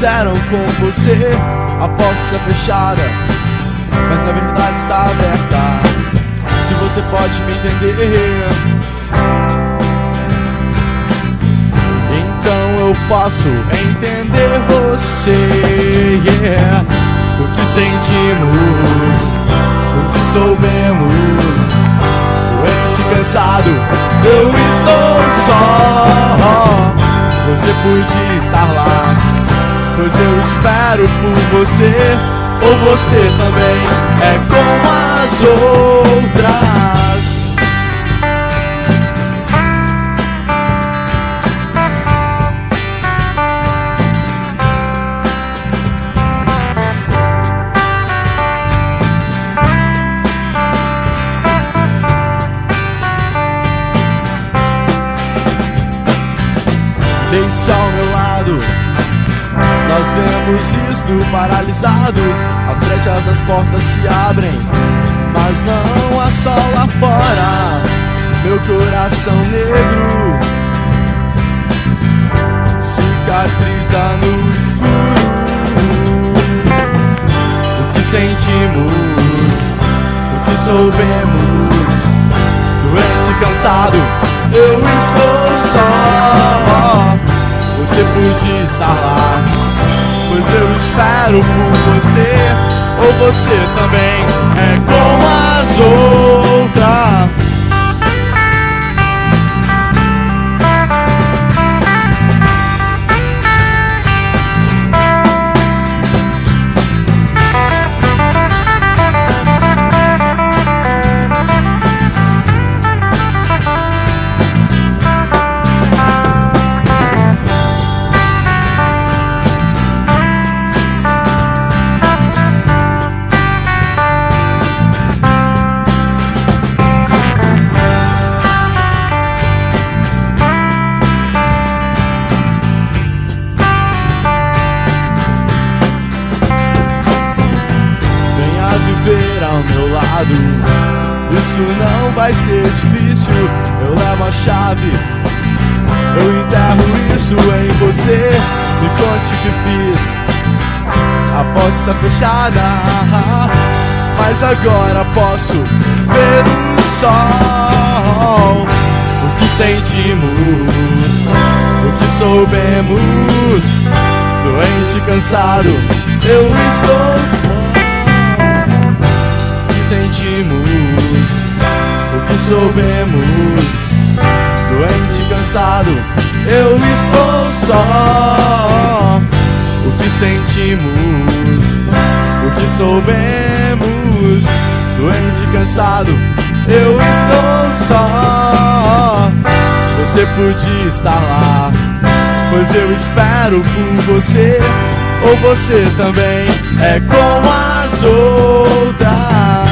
disseram com você, a porta está fechada, mas na verdade está aberta. Se você pode me entender, então eu posso entender você, yeah. O que sentimos, o que soubemos, doente e cansado, eu estou só. Você podia estar lá, pois eu espero por você, ou você também é como as outras. Deite ao meu lado, nós vemos isto paralisados. As brechas das portas se abrem, mas não há sol lá fora. Meu coração negro cicatriza no escuro. O que sentimos, o que soubemos, doente e cansado, eu estou só. Você podia estar lá, pois eu espero por você, ou você também é como as outras. Ao meu lado, isso não vai ser difícil. Eu levo a chave, eu enterro isso em você. Me conte o que fiz, a porta está fechada, mas agora posso ver o sol. O que sentimos, o que soubemos, doente e cansado, eu estou só. Sentimos, o que soubemos, doente e cansado, eu estou só. O que sentimos, o que soubemos, doente e cansado, eu estou só. Você podia estar lá, pois eu espero por você, ou você também é como as outras.